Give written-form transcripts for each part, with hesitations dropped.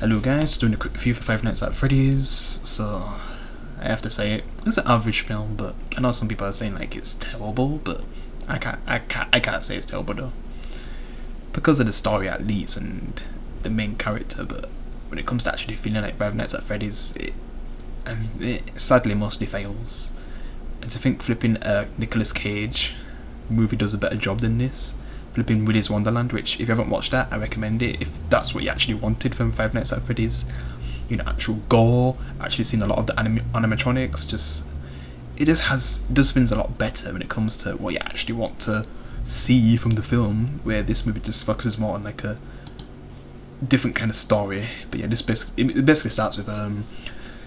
Hello guys, doing a quick review for Five Nights at Freddy's. So I have to say it's an average film, but I know some people are saying like it's terrible, but I can't say it's terrible though, because of the story at least and the main character. But when it comes to actually feeling like Five Nights at Freddy's, it sadly mostly fails. And to think flipping Nicolas Cage movie does a better job than this. Flipping Willy's Wonderland, which if you haven't watched that, I recommend it if that's what you actually wanted from Five Nights at Freddy's. You know, actual gore, actually seen a lot of the animatronics, it does things a lot better when it comes to what you actually want to see from the film, where this movie just focuses more on like a different kind of story. But yeah, it basically starts with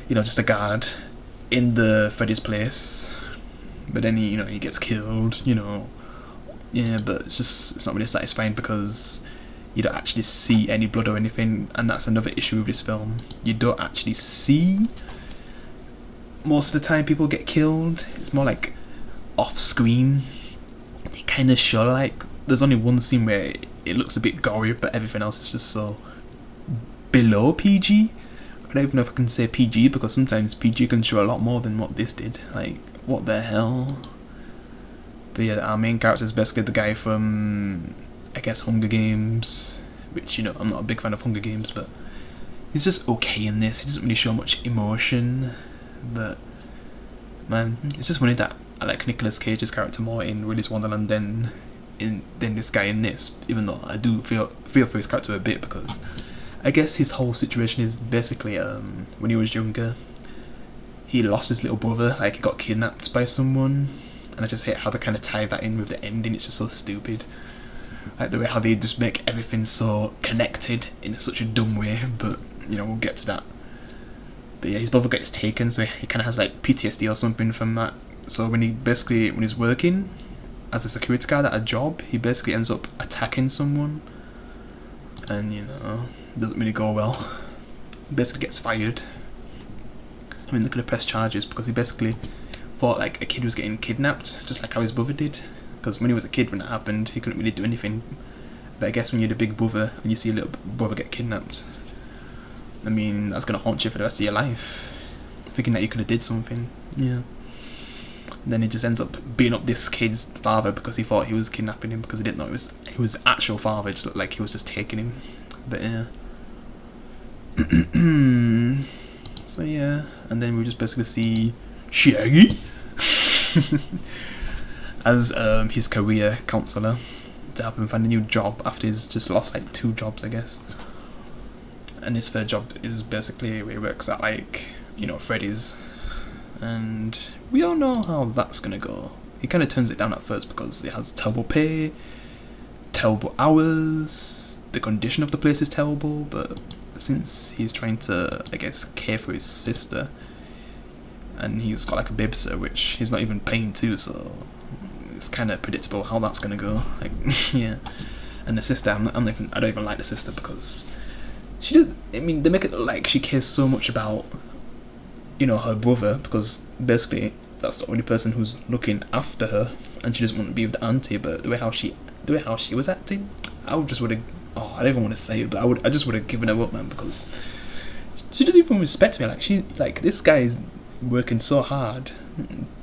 just a guard in the Freddy's place, but then he gets killed, yeah, but it's not really satisfying because you don't actually see any blood or anything, and that's another issue with this film. You don't actually see, most of the time, people get killed. It's more like off screen. They kind of show like there's only one scene where it looks a bit gory, but everything else is just so below PG. I don't even know if I can say PG, because sometimes PG can show a lot more than what this did. Like, what the hell? But yeah, our main character is basically the guy from, I guess, Hunger Games, which, I'm not a big fan of Hunger Games, but he's just okay in this. He doesn't really show much emotion, but man, it's just funny that I like Nicolas Cage's character more in Willy's Wonderland than this guy in this, even though I do feel for his character a bit, because I guess his whole situation is basically when he was younger, he lost his little brother, like he got kidnapped by someone. And I just hate how they kind of tie that in with the ending. It's just so stupid. Like the way how they just make everything so connected in such a dumb way. But, we'll get to that. But yeah, his brother gets taken, so he kind of has like PTSD or something from that. So when he's working as a security guard at a job, he basically ends up attacking someone. And, doesn't really go well. He basically gets fired. I mean, they're going to press charges because he basically thought like a kid was getting kidnapped, just like how his brother did, because when he was a kid when it happened, he couldn't really do anything. But I guess when you're the big brother and you see a little brother get kidnapped, I mean, that's gonna haunt you for the rest of your life, thinking that you could have did something. Yeah. And then he just ends up beating up this kid's father because he thought he was kidnapping him, because he didn't know he was the actual father. It just looked like he was just taking him. But yeah. So yeah, and then we just basically see Shaggy as his career counsellor to help him find a new job after he's just lost like 2 jobs, I guess. And his third job is basically where he works at Freddy's, and we all know how that's gonna go. He kind of turns it down at first because it has terrible pay, terrible hours, the condition of the place is terrible, but since he's trying to, I guess, care for his sister, and he's got like a babysitter which he's not even paying to, so it's kind of predictable how that's gonna go. Like, yeah. And the sister, I don't even like the sister, because she does. I mean, they make it look like she cares so much about, her brother, because basically that's the only person who's looking after her, and she doesn't want to be with the auntie. But the way how she was acting, I would just would have. Oh, I don't even want to say it, but I just would have given her up, man, because she doesn't even respect me. Like this guy is working so hard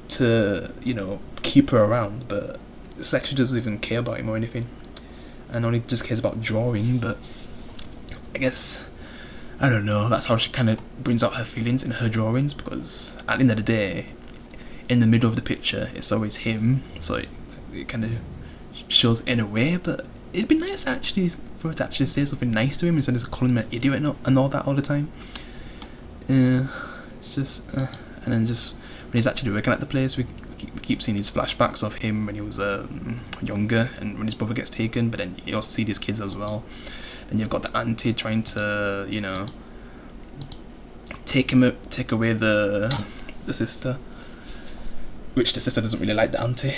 to keep her around, but it's like she doesn't even care about him or anything, and only just cares about drawing. But I guess, I don't know, that's how she kind of brings out her feelings in her drawings, because at the end of the day, in the middle of the picture it's always him, so it kind of shows in a way. But it'd be nice actually for her to actually say something nice to him instead of calling him an idiot and all that all the time. It's just and then just when he's actually working at the place, we keep seeing these flashbacks of him when he was younger, and when his brother gets taken. But then you also see these kids as well, and you've got the auntie trying to take away the sister, which the sister doesn't really like the auntie,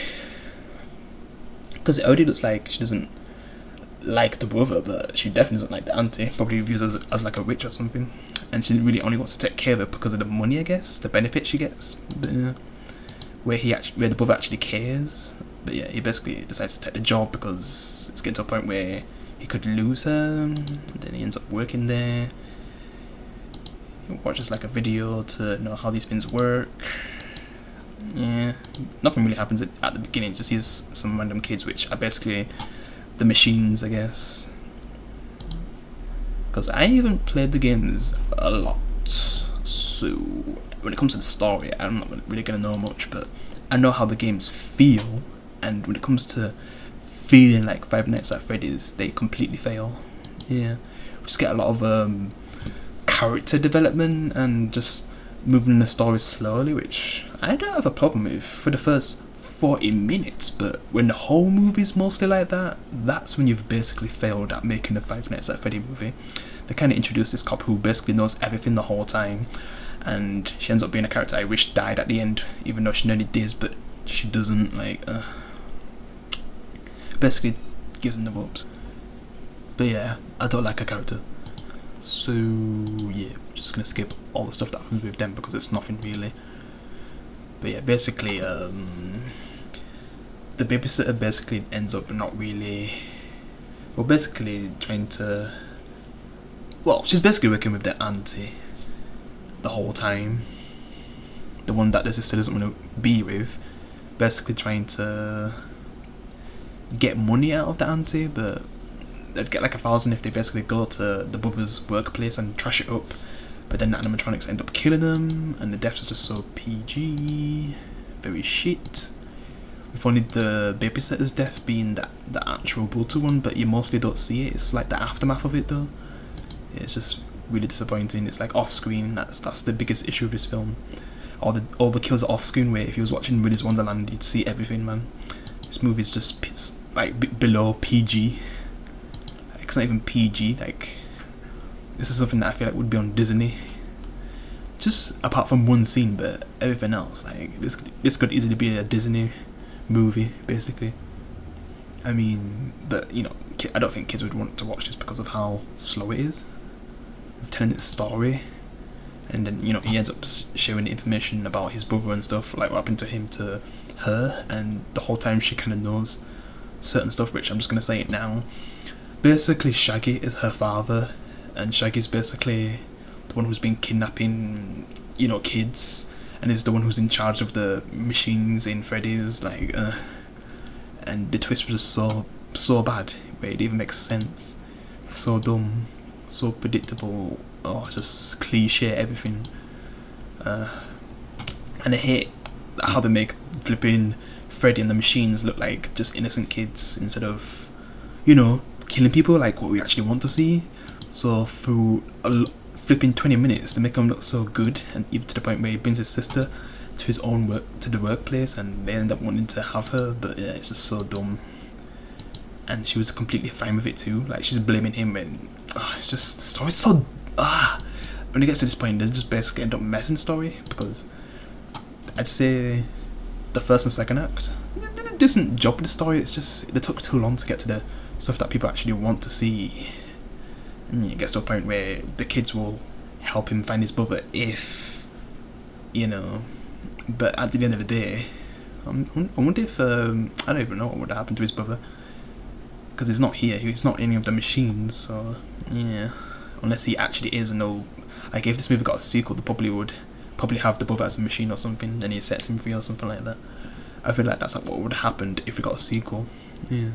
because it already looks like she doesn't like the brother, but she definitely doesn't like the auntie. Probably views her as like a witch or something, and she really only wants to take care of her because of the money, I guess, the benefit she gets. But yeah, where the brother actually cares. But yeah, he basically decides to take the job because it's getting to a point where he could lose her, and then he ends up working there. watch just like a video to know how these things work. Yeah, nothing really happens at the beginning. Just use some random kids, which are basically the machines, I guess. Because I haven't played the games a lot, so when it comes to the story, I'm not really gonna know much. But I know how the games feel, and when it comes to feeling like Five Nights at Freddy's, they completely fail. Yeah, we just get a lot of character development and just moving the story slowly, which I don't have a problem with for the first 40 minutes, but when the whole movie's mostly like that, that's when you've basically failed at making a Five Nights at Freddy movie. They kind of introduce this cop who basically knows everything the whole time, and she ends up being a character I wish died at the end, even though she nearly did, but she doesn't, like, basically gives him the ropes. But yeah, I don't like her character. So yeah, just gonna skip all the stuff that happens with them because it's nothing really. But yeah, basically, the babysitter basically ends up not really, well, basically trying to, well, she's basically working with the auntie the whole time, the one that the sister doesn't want to be with, basically trying to get money out of the auntie, but they'd get like 1,000 if they basically go to the brother's workplace and trash it up. But then the animatronics end up killing them, and the deaths are just so PG, very shit. With only the babysitter's death being the actual brutal one, but you mostly don't see it. It's like the aftermath of it though. It's just really disappointing. It's like off screen. That's the biggest issue of this film. All the kills are off screen. Where if you was watching Willy's Wonderland, you'd see everything, man. This movie's just like below PG. Like, it's not even PG. Like, this is something that I feel like would be on Disney. Just apart from one scene, but everything else, like this could easily be a Disney movie, basically. I mean, but you know, I don't think kids would want to watch this because of how slow it is, of telling its story, and then you know he ends up sharing information about his brother and stuff, like what happened to him to her, and the whole time she kind of knows certain stuff, which I'm just gonna say it now. Basically, Shaggy is her father, and Shaggy's basically the one who's been kidnapping, you know, kids, and is the one who's in charge of the machines in Freddy's, like, and the twist was just so bad, where it even makes sense, so dumb, so predictable, just cliche everything, and I hate how they make flipping Freddy and the machines look like just innocent kids instead of, you know, killing people like what we actually want to see. So through flipping 20 minutes to make him look so good, and even to the point where he brings his sister to his own the workplace, and they end up wanting to have her. But yeah, it's just so dumb. And she was completely fine with it too. Like, she's blaming him, and it's just, the story's so when it gets to this point, they just basically end up messing the story, because I'd say the first and second act did a decent job with the story. It's just they took too long to get to the stuff that people actually want to see. And it gets to a point where the kids will help him find his brother if, you know, but at the end of the day, I wonder if, I don't even know what would happen to his brother, because he's not here, he's not any of the machines, so, yeah, unless he actually is an old, like, if this movie got a sequel, they would probably have the brother as a machine or something, then he sets him free or something like that. I feel like that's like what would have happened if we got a sequel, yeah.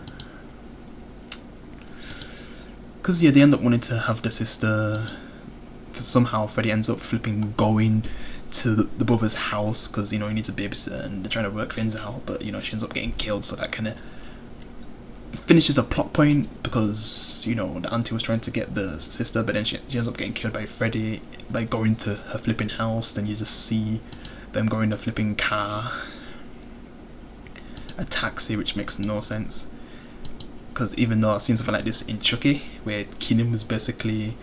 Because yeah, they end up wanting to have the sister. Somehow Freddy ends up flipping going to the brother's house because, you know, he needs a babysitter, and they're trying to work things out, but, you know, she ends up getting killed, so that kind of finishes a plot point, because, you know, the auntie was trying to get the sister, but then she ends up getting killed by Freddy by going to her flipping house. Then you just see them going in a flipping car, a taxi, which makes no sense. Because even though I've seen something like this in Chucky, where Keenan was basically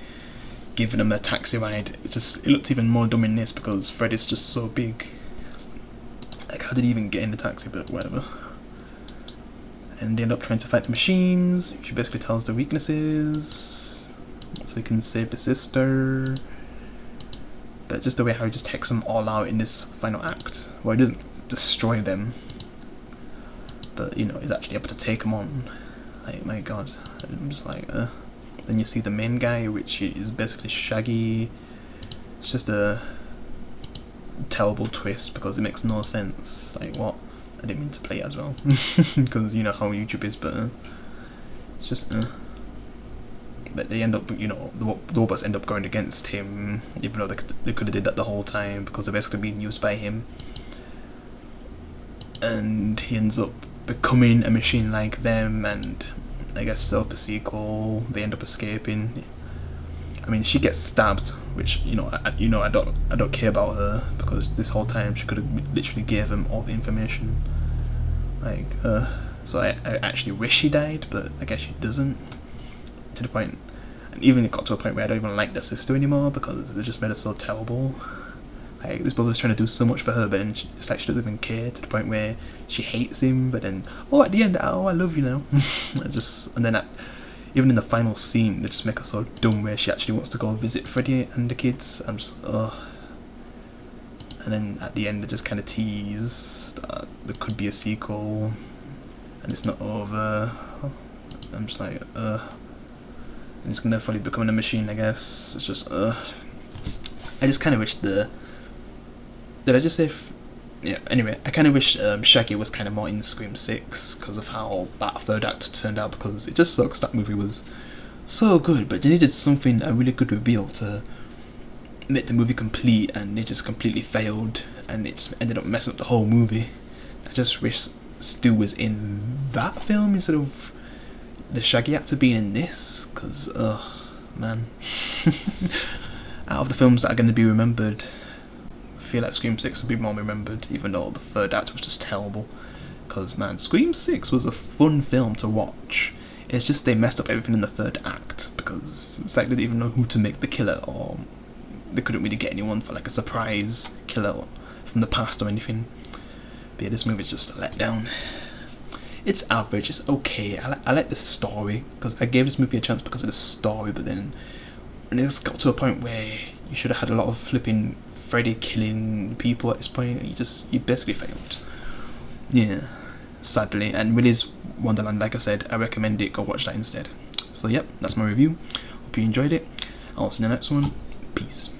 giving him a taxi ride, it looked even more dumb in this, because Freddy's just so big. Like, how did he even get in the taxi? But whatever. And they end up trying to fight the machines. She basically tells the weaknesses, so he can save the sister. But just the way how he just takes them all out in this final act, well, he doesn't destroy them, but, you know, he's actually able to take them on. Like, my god, I'm just like, Then you see the main guy, which is basically Shaggy, It's just a terrible twist because it makes no sense. Like, what? I didn't mean to play it as well because you know how YouTube is, but it's just but they end up, you know, the robots end up going against him, even though they could have did that the whole time because they're basically being used by him, and he ends up becoming a machine like them, and I guess set up a sequel. They end up escaping. I mean, she gets stabbed, which I don't care about her because this whole time she could have literally gave him all the information. Like, so I actually wish she died, but I guess she doesn't. To the point, and even it got to a point where I don't even like the sister anymore because they just made her so terrible. Like, this brother's trying to do so much for her, but then it's like she doesn't even care, to the point where she hates him. But then, at the end, I love you now. And then even in the final scene, they just make her so dumb where she actually wants to go visit Freddy and the kids. I'm just ugh. And then at the end, they just kind of tease that there could be a sequel, and it's not over. I'm just like and it's gonna fully become a machine, I guess. It's just I just kind of wish did I just say yeah, anyway, I kind of wish Shaggy was kind of more in Scream 6 because of how that third act turned out, because it just sucks. That movie was so good, but they needed something, a really good reveal to make the movie complete, and it just completely failed, and it just ended up messing up the whole movie. I just wish Stu was in that film instead of the Shaggy actor being in this, because, man. Out of the films that are going to be remembered, I feel like Scream 6 will be more remembered, even though the third act was just terrible. Because, man, Scream 6 was a fun film to watch. It's just they messed up everything in the third act, because it's like they didn't even know who to make the killer, or they couldn't really get anyone for like a surprise killer from the past or anything. But yeah, this movie's just a letdown. It's average, it's okay. I like the story, because I gave this movie a chance because of the story, but then when it's got to a point where you should have had a lot of flipping Freddy killing people at this point, you basically failed. Yeah, sadly. And Willy's Wonderland, like I said, I recommend it, go watch that instead. So yep, that's my review. Hope you enjoyed it. I'll see you in the next one. Peace.